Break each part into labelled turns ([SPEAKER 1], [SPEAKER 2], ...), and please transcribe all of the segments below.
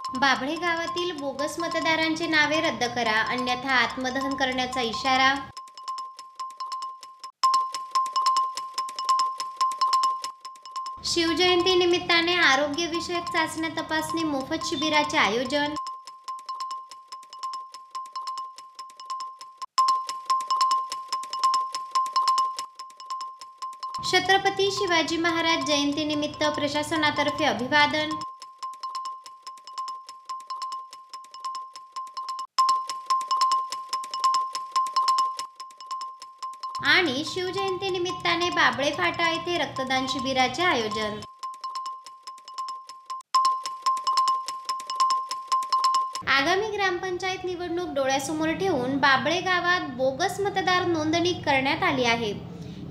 [SPEAKER 1] बाभळे गावातील बोगस मतदारांची नावे रद्द करा, अन्यथा आत्मदहन करण्याचा इशारा. शिवजयंती निमित्ताने आरोग्य विषयक चाचण्या तपासणी मोफत शिबिराचे आयोजन. छत्रपती शिवाजी महाराज जयंतीनिमित्त प्रशासनातर्फे अभिवादन. आणि शिवजयंती निमित्ताने बाभळे फाटा येथे रक्तदान शिबिराचे आयोजन. आगामी ग्रामपंचायत निवडणूक डोळ्यासमोर ठेवून बाभळे गावात बोगस मतदार नोंदणी करण्यात आली आहे.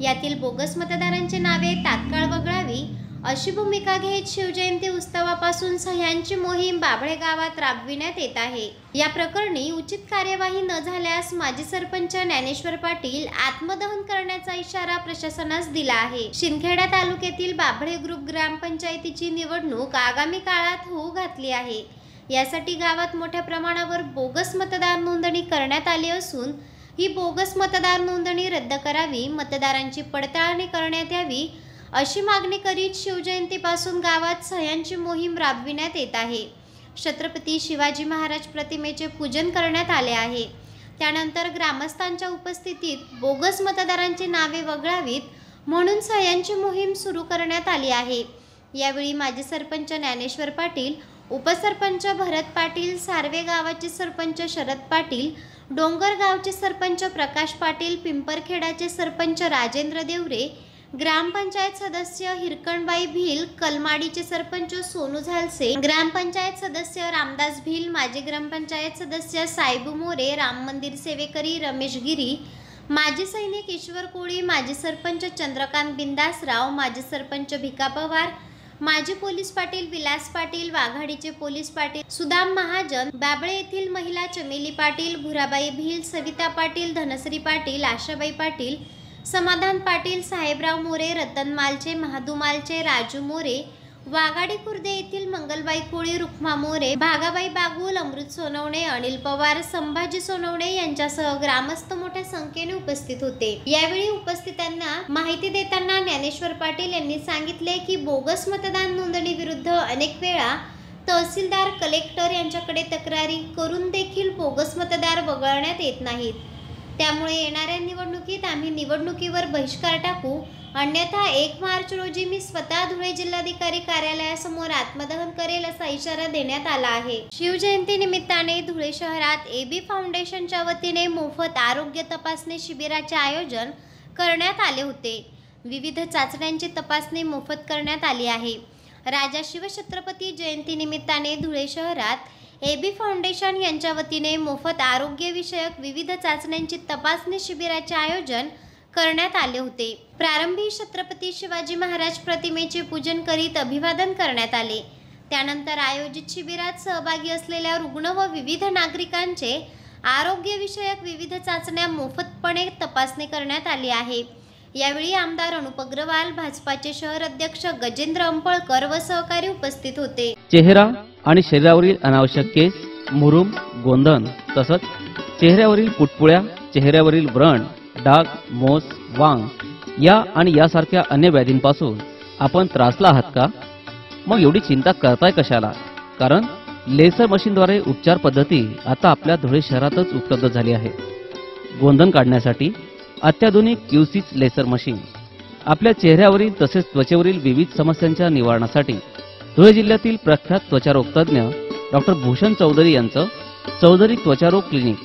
[SPEAKER 1] यातील बोगस मतदारांची नावे तात्काळ वगळावी अशी भूमिका घेत शिवजयंती उत्सवापासून सह्यांची मोहीम बाभळे गावात राबविण्यात येत आहे. या प्रकरणी उचित कार्यवाही न झाल्यास माजी सरपंच ज्ञानेश्वर पाटील आत्मदहन करण्याचा इशारा प्रशासनास दिला आहे. शिंदखेडा तालुक्यातील बाभळे ग्रुप ग्रामपंचायतीची निवडणूक आगामी काळात होऊ घातली आहे. यासाठी गावात मोठ्या प्रमाणावर बोगस मतदार नोंदणी करण्यात आली असून ही बोगस मतदार नोंदणी रद्द करावी, मतदारांची पडताळणी करण्यात यावी अशी मागणी करीत शिवजयंतीपासून गावात सह्यांची मोहीम राबविण्यात येत आहे. छत्रपती शिवाजी महाराज प्रतिमेचे पूजन करण्यात आले आहे. त्यानंतर ग्रामस्थांच्या उपस्थितीत बोगस मतदारांची नावे वगळावीत म्हणून सह्यांची मोहीम सुरू करण्यात आली आहे. यावेळी माजी सरपंच ज्ञानेश्वर पाटील, उपसरपंच भरत पाटील, सार्वे गावाचे सरपंच शरद पाटील, डोंगर गावचे सरपंच प्रकाश पाटील, पिंपरखेडाचे सरपंच राजेंद्र देवरे, ग्रामपंचायत सदस्य हिरकणबाई भील, कलमाडीचे सरपंच सोनू झालसे, ग्रामपंचायत सदस्य रामदास भील, माजी ग्रामपंचायत सदस्य साहेबू मोरे, राम मंदिर सेवेकरी रमेश गिरी, माजी सैनिक ईश्वर कोळी, माजी सरपंच चंद्रकांत बिंदासराव, माजी सरपंच भिका पवार, माजी पोलीस पाटील विलास पाटील, वाघाडीचे पोलीस पाटील सुदाम महाजन, बाभळे येथील महिला चमेली पाटील, भुराबाई भील, सविता पाटील, धनश्री पाटील, आशाबाई पाटील, समाधान पाटील, साहेबराव मोरे, रतन मालचे, महादू मालचे, राजू मोरे, वाघाडी खुर्दे येथील मंगलबाई कोळी, रुक्मा मोरे, भागाबाई बागुल, अमृत सोनवणे, अनिल पवार, संभाजी सोनवणे यांच्यासह ग्रामस्थ मोठ्या संख्येने उपस्थित होते. यावेळी उपस्थितांना माहिती देताना ज्ञानेश्वर पाटील यांनी सांगितले की बोगस मतदान नोंदणी विरुद्ध अनेक वेळा तहसीलदार, कलेक्टर यांच्याकडे तक्रारी करून देखील बोगस मतदार वगळण्यात येत नाहीत. त्यामुळे येणाऱ्या निवडणुकीत आम्ही निवडणुकीवर बहिष्कार टाकू, अन्यथा 1 मार्च रोजी मी स्वतः धुळे जिल्हाधिकारी कार्यालयासमोर आत्मदहन करेल असा इशारा देण्यात आला आहे. शिवजयंती निमित्ताने धुळे शहरात एबी फाउंडेशनच्या वतीने मोफत आरोग्य तपासणी शिबिराचे आयोजन करण्यात आले होते. विविध चाचण्यांची तपासणी मोफत करण्यात आली आहे. राजा शिवछत्रपती जयंती निमित्ताने धुळे शहरात एबी फाउंडेशन यांच्या वतीने मोफत आरोग्य विषयक विविध चाचण्यांची तपासणी शिबिराचे आयोजन करण्यात आले होते. प्रारंभी छत्रपती शिवाजी महाराज प्रतिमेचे पूजन करीत अभिवादन करण्यात आले. त्यानंतर आयोजित शिबिरात सहभागी असलेल्या रुग्ण व विविध नागरिकांचे आरोग्य विषयक विविध चाचण्या मोफतपणे तपासणी करण्यात आली आहे. यावेळी आमदार अनुप अग्रवाल, भाजपाचे शहर अध्यक्ष गजेंद्र अंपळकर व सहकारी उपस्थित होते.
[SPEAKER 2] चेहरा आणि शरीरावरील अनावश्यक केस, मुरूम, गोंधन तसंच चेहऱ्यावरील पुटपुळ्या, चेहऱ्यावरील व्रण, डाग, मोस, वांग या आणि यासारख्या अन्य व्याधींपासून आपण त्रासला आहात का? मग एवढी चिंता करताय कशाला? कारण लेसर मशीनद्वारे उपचार पद्धती आता आपल्या धुळे शहरातच उपलब्ध झाली आहे. गोंधन काढण्यासाठी अत्याधुनिक क्यूसिस लेसर मशीन, आपल्या चेहऱ्यावरील तसेच त्वचेवरील विविध समस्यांच्या निवारणासाठी धुळे जिल्ह्यातील प्रख्यात त्वचारोग तज्ञ डॉक्टर भूषण चौधरी यांचं चौधरी त्वचारोग क्लिनिक,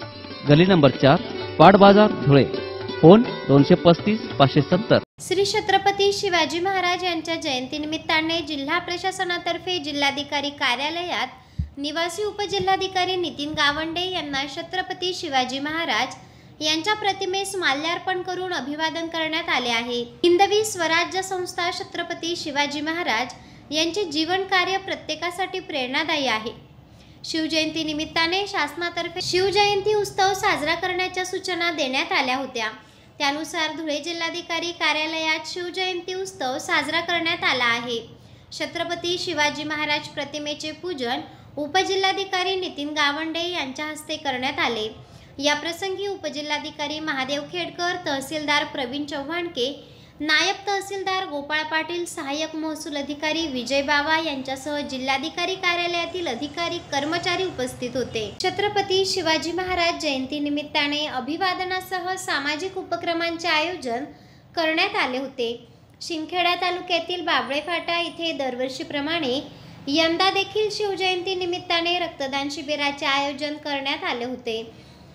[SPEAKER 2] गली नंबर 4, पाट बाजार, धुळे. फोन 235 570.
[SPEAKER 1] श्री छत्रपती शिवाजी महाराज यांच्या जयंतीनिमित्ताने जिल्हा प्रशासनातर्फे जिल्हाधिकारी कार्यालयात निवासी उपजिल्हाधिकारी नितीन गावंडे यांना छत्रपती शिवाजी महाराज यांच्या प्रतिमेस माल्यार्पण करून अभिवादन करण्यात आले आहे. हिंदवी स्वराज्य संस्था छत्रपती शिवाजी महाराज यांचे जीवन कार्य प्रत्येकासाठी प्रेरणादायी आहे. शिवजयंती निमित्ताने शासनातर्फे शिवजयंती उत्सव साजरा करण्याच्या सूचना देण्यात आल्या होत्या. त्यानुसार धुळे जिल्हाधिकारी कार्यालयात शिवजयंती उत्सव साजरा करण्यात आला आहे. छत्रपती शिवाजी महाराज प्रतिमेचे पूजन उपजिल्हाधिकारी नितीन गावंडे यांच्या हस्ते करण्यात आले। याप्रसंगी उपजिल्हाधिकारी महादेव खेडकर, तहसीलदार प्रवीण चव्हाणके, नायब तहसीलदार गोपाळ पाटील, सहाय्यक महसूल अधिकारी विजय बावा यांच्यासह जिल्हाधिकारी कार्यालयातील अधिकारी कर्मचारी उपस्थित होते। छत्रपती शिवाजी महाराज जयंती निमित्ताने अभिवादनासह सामाजिक उपक्रमांचे आयोजन करण्यात आले होते। शिंदखेडा तालुक्यातील बाबळे फाटा येथे दरवर्षीप्रमाणे यंदा देखील शिवजयंती निमित्ताने रक्तदान शिबिराचे आयोजन करण्यात आले होते।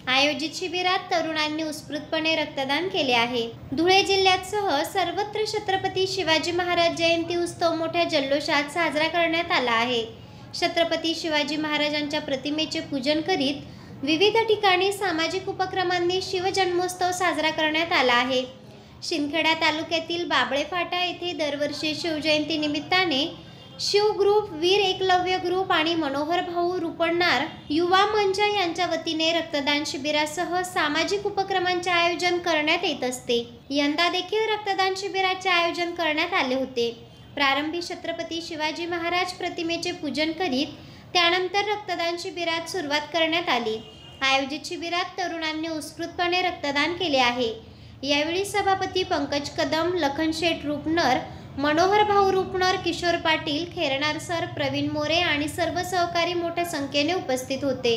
[SPEAKER 1] आयोजित शिबिरात तरुणांनी उत्स्फूर्तपणे रक्तदान केले आहे। धुळे जिल्ह्यासह सर्वत्र छत्रपती शिवाजी महाराज जयंती उत्सव मोठ्या जल्लोषात साजरा करण्यात आला आहे। छत्रपती शिवाजी महाराजांच्या प्रतिमेचे पूजन करीत विविध ठिकाणी सामाजिक उपक्रमांनी शिवजन्मोत्सव साजरा करण्यात आला आहे। शिंदखेडा तालुक्यातील बाबळे फाटा येथे दरवर्षी शिवजयंती निमित्ताने शिव ग्रुप, वीर एकलव्य ग्रुप आणि मनोहर भाऊ रुपणनार युवा मंच यांच्या वतीने रक्तदान शिबिरासह सामाजिक उपक्रमांचे आयोजन करण्यात येत असते। यंदा देखील रक्तदान शिबिराचे आयोजन करण्यात आले होते। प्रारंभी छत्रपती शिवाजी महाराज प्रतिमेचे पूजन करीत त्यानंतर रक्तदान शिबिरात सुरुवात करण्यात आली। आयोजित शिबिरात तरुणांनी उत्स्फूर्तपणे रक्तदान केले आहे। यावेळी सभापती पंकज कदम, लखनशेठ रुपनर, मनोहर भाऊ रुपनर, किशोर पाटील, खेरणार सर, प्रवीण मोरे आणि सर्व सहकारी मोठ्या संख्येने उपस्थित होते।